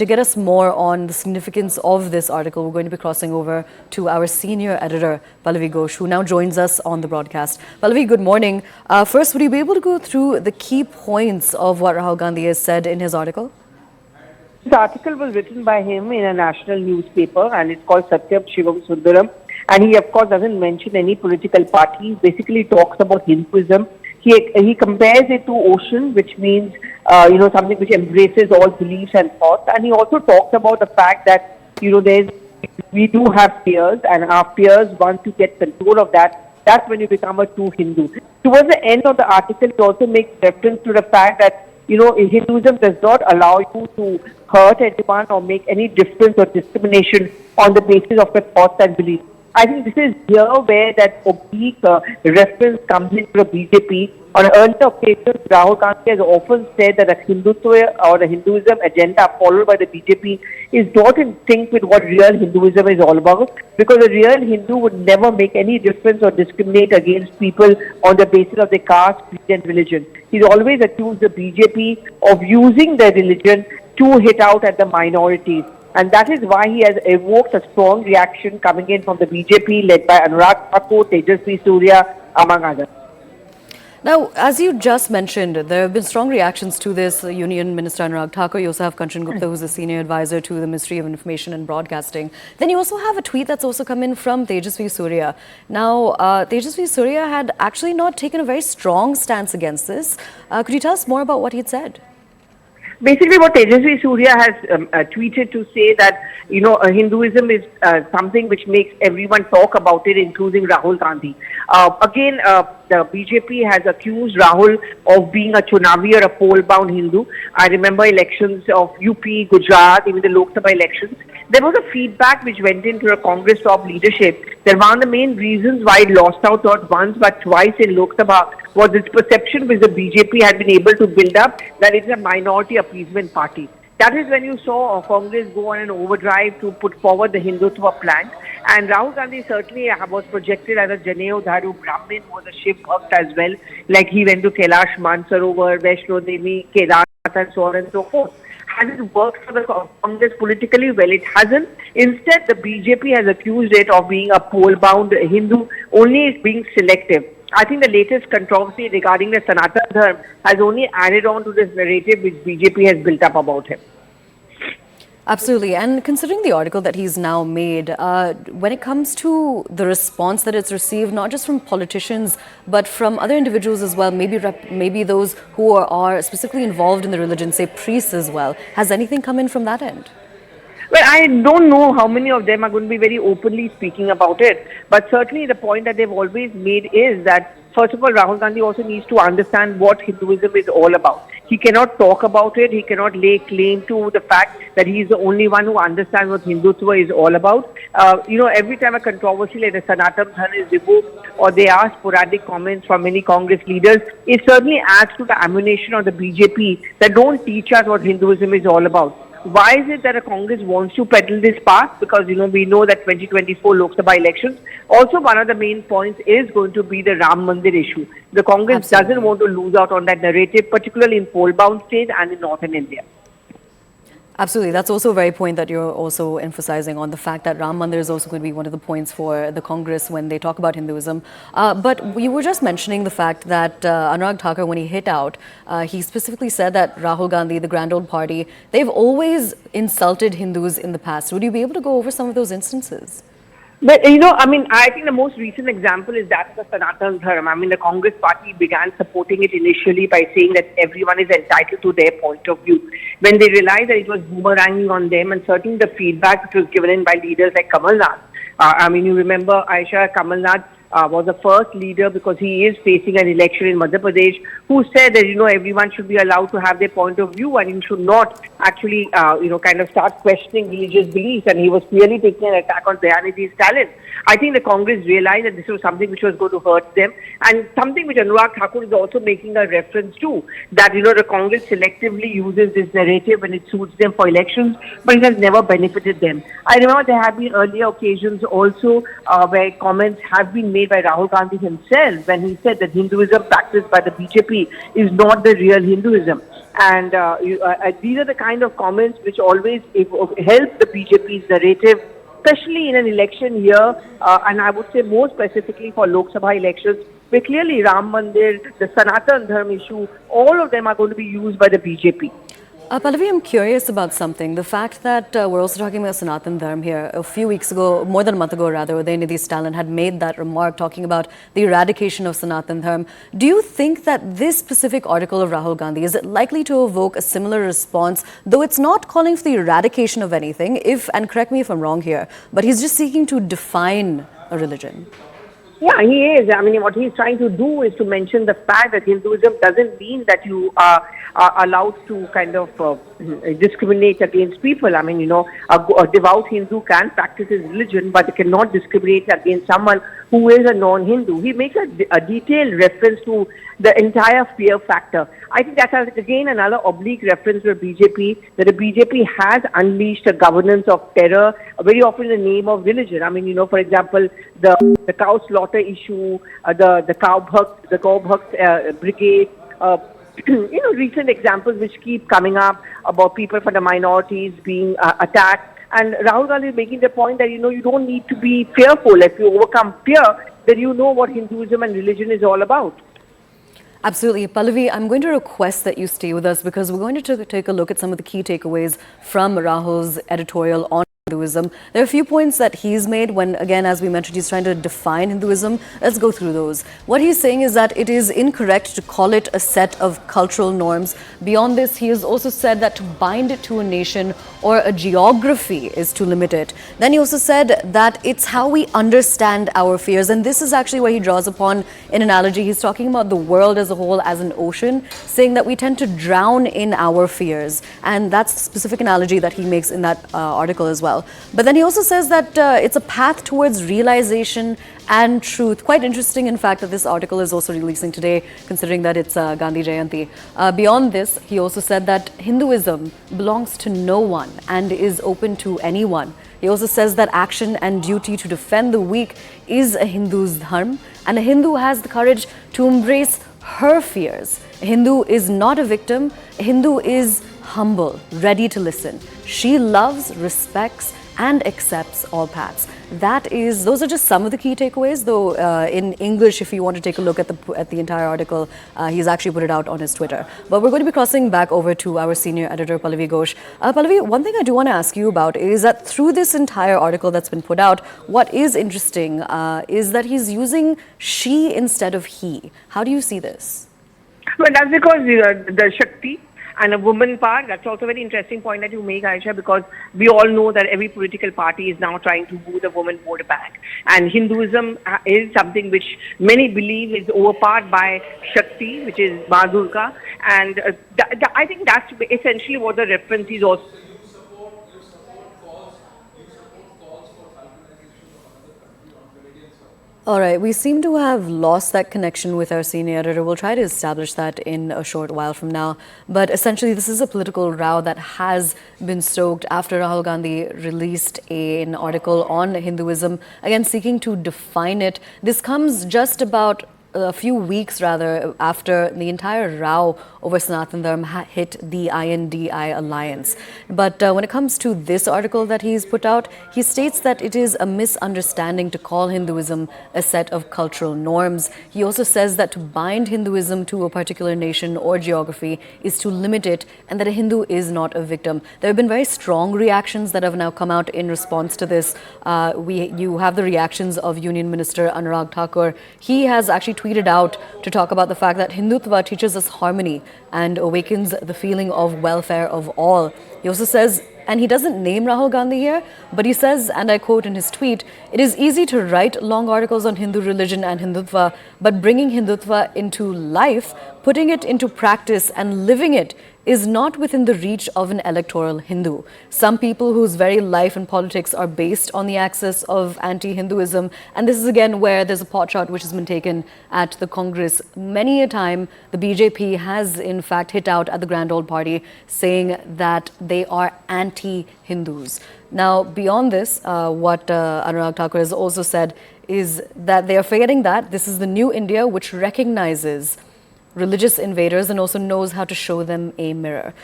To get us more on the significance of this article, we're going to be crossing over to our senior editor, Pallavi Ghosh, who now joins us on the broadcast. Pallavi, good morning. First, would you be able to go through the key points of what Rahul Gandhi has said in his article? This article was written by him in a national newspaper and it's called Satyam Shivam Sundaram. And he, of course, doesn't mention any political party. He basically talks about Hinduism. He compares it to ocean, which means, something which embraces all beliefs and thoughts. And he also talks about the fact that, we do have fears, and our fears, once you get control of that, that's when you become a true Hindu. Towards the end of the article, he also makes reference to the fact that, Hinduism does not allow you to hurt anyone or make any difference or discrimination on the basis of your thoughts and beliefs. I think this is here where that oblique reference comes into the BJP. On earlier occasions, Rahul Gandhi has often said that the Hindutva or the Hinduism agenda followed by the BJP is not in sync with what real Hinduism is all about, because a real Hindu would never make any difference or discriminate against people on the basis of their caste, creed and religion. He's always accused the BJP of using their religion to hit out at the minorities. And that is why he has evoked a strong reaction coming in from the BJP led by Anurag Thakur, Tejasvi Surya, among others. Now, as you just mentioned, there have been strong reactions to this. Union Minister Anurag Thakur, you also have Kanchan Gupta, who's a senior advisor to the Ministry of Information and Broadcasting. Then you also have a tweet that's also come in from Tejasvi Surya. Now, Tejasvi Surya had actually not taken a very strong stance against this. Could you tell us more about what he'd said? Basically, what Tejasvi Surya has tweeted to say that, Hinduism is something which makes everyone talk about it, including Rahul Gandhi. Again, the BJP has accused Rahul of being a chunavi or a poll-bound Hindu. I remember elections of UP, Gujarat, even the Lok Sabha elections. There was a feedback which went into the Congress top leadership that one of the main reasons why it lost out not once but twice in Lok Sabha was this perception which the BJP had been able to build up that it's a minority appeasement party. That is when you saw Congress go on an overdrive to put forward the Hindutva plan. And Rahul Gandhi certainly was projected as a Janeo Dharu Brahmin, who was a Shiv Bhakt as well. Like he went to Kailash Mansarovar, Vaishno Devi, Kedarnath and so on and so forth. Has it worked for the Congress politically? Well, it hasn't. Instead, the BJP has accused it of being a pole-bound Hindu, only being selective. I think the latest controversy regarding the Sanatan Dharma has only added on to this narrative which BJP has built up about him. Absolutely. And considering the article that he's now made, when it comes to the response that it's received, not just from politicians, but from other individuals as well, maybe those who are specifically involved in the religion, say priests as well, has anything come in from that end? Well, I don't know how many of them are going to be very openly speaking about it. But certainly the point that they've always made is that, first of all, Rahul Gandhi also needs to understand what Hinduism is all about. He cannot talk about it. He cannot lay claim to the fact that he is the only one who understands what Hindutva is all about. Every time a controversy like the Sanatan Dharma is removed or there are sporadic comments from many Congress leaders, it certainly adds to the ammunition of the BJP that don't teach us what Hinduism is all about. Why is it that a Congress wants to peddle this path? Because, we know that 2024 Lok Sabha elections, also one of the main points is going to be the Ram Mandir issue. The Congress doesn't want to lose out on that narrative, particularly in poll-bound states and in northern India. Absolutely. That's also a very point that you're also emphasizing on, the fact that Ram Mandir is also going to be one of the points for the Congress when they talk about Hinduism. But we were just mentioning the fact that Anurag Thakur, when he hit out, he specifically said that Rahul Gandhi, the grand old party, they've always insulted Hindus in the past. Would you be able to go over some of those instances? But, I think the most recent example is that of the Sanatan Dharma. The Congress party began supporting it initially by saying that everyone is entitled to their point of view. When they realized that it was boomeranging on them, and certainly the feedback which was given in by leaders like Kamal Nath. You remember Aisha Kamal Nath was the first leader, because he is facing an election in Madhya Pradesh, who said that, everyone should be allowed to have their point of view and you should not actually, start questioning religious beliefs. And he was clearly taking an attack on Dayaniji's talent. I think the Congress realized that this was something which was going to hurt them, and something which Anurag Thakur is also making a reference to, that, the Congress selectively uses this narrative when it suits them for elections, but it has never benefited them. I remember there have been earlier occasions also where comments have been made made by Rahul Gandhi himself when he said that Hinduism practiced by the BJP is not the real Hinduism. And these are the kind of comments which always help the BJP's narrative, especially in an election year, and I would say more specifically for Lok Sabha elections, where clearly Ram Mandir, the Sanatan Dharma issue, all of them are going to be used by the BJP. Pallavi, I'm curious about something. The fact that we're also talking about Sanatan Dharma here. A few weeks ago, more than a month ago rather, Udayanidhi Stalin had made that remark talking about the eradication of Sanatan Dharma. Do you think that this specific article of Rahul Gandhi, is it likely to evoke a similar response, though it's not calling for the eradication of anything, and correct me if I'm wrong here, but he's just seeking to define a religion? Yeah, he is. I mean, what he's trying to do is to mention the fact that Hinduism doesn't mean that you are allowed to kind of discriminate against people. I mean, a devout Hindu can practice his religion, but they cannot discriminate against someone who is a non-Hindu. He makes a detailed reference to the entire fear factor. I think that's, again, another oblique reference to the BJP, that the BJP has unleashed a governance of terror, very often in the name of religion. I mean, for example, the cow slaughter issue, the cow bhakt brigade, recent examples which keep coming up about people from the minorities being attacked. And Rahul Gandhi is making the point that, you don't need to be fearful. If you overcome fear, then you know what Hinduism and religion is all about. Absolutely. Pallavi, I'm going to request that you stay with us because we're going to take a look at some of the key takeaways from Rahul's editorial on Hinduism. There are a few points that he's made when, again, as we mentioned, he's trying to define Hinduism. Let's go through those. What he's saying is that it is incorrect to call it a set of cultural norms. Beyond this, he has also said that to bind it to a nation or a geography is to limit it. Then he also said that it's how we understand our fears. And this is actually where he draws upon an analogy. He's talking about the world as a whole as an ocean, saying that we tend to drown in our fears. And that's the specific analogy that he makes in that article as well. But then he also says that it's a path towards realization and truth. Quite interesting, in fact, that this article is also releasing today, considering that it's Gandhi Jayanti. Beyond this, he also said that Hinduism belongs to no one and is open to anyone. He also says that action and duty to defend the weak is a Hindu's dharma, and a Hindu has the courage to embrace her fears. A Hindu is not a victim. A Hindu is humble, ready to listen. She loves, respects, and accepts all paths. Those are just some of the key takeaways, though in English, if you want to take a look at the entire article, he's actually put it out on his Twitter. But we're going to be crossing back over to our senior editor, Pallavi Ghosh. Pallavi, one thing I do want to ask you about is that through this entire article that's been put out, what is interesting is that he's using she instead of he. How do you see this? Well, that's because the Shakti and a woman part, that's also a very interesting point that you make, Aisha, because we all know that every political party is now trying to woo the woman vote back. And Hinduism is something which many believe is overpowered by Shakti, which is Ma Durga. And I think that's essentially what the reference is also. All right, we seem to have lost that connection with our senior editor. We'll try to establish that in a short while from now. But essentially, this is a political row that has been stoked after Rahul Gandhi released an article on Hinduism, again, seeking to define it. This comes just about a few weeks, rather, after the entire row over Sanatan Dharma hit the INDI alliance. But when it comes to this article that he's put out, he states that it is a misunderstanding to call Hinduism a set of cultural norms. He also says that to bind Hinduism to a particular nation or geography is to limit it, and that a Hindu is not a victim. There have been very strong reactions that have now come out in response to this. You have the reactions of Union Minister Anurag Thakur. He has actually tweeted out to talk about the fact that Hindutva teaches us harmony and awakens the feeling of welfare of all. He also says, and he doesn't name Rahul Gandhi here, but he says, and I quote in his tweet, "It is easy to write long articles on Hindu religion and Hindutva, but bringing Hindutva into life, putting it into practice and living it is not within the reach of an electoral Hindu. Some people whose very life and politics are based on the axis of anti-Hinduism," and this is again where there's a pot shot which has been taken at the Congress. Many a time, the BJP has in fact hit out at the Grand Old Party, saying that they are anti-Hindus. Now, beyond this, what Anurag Thakur has also said is that they are forgetting that this is the new India which recognizes religious invaders and also knows how to show them a mirror.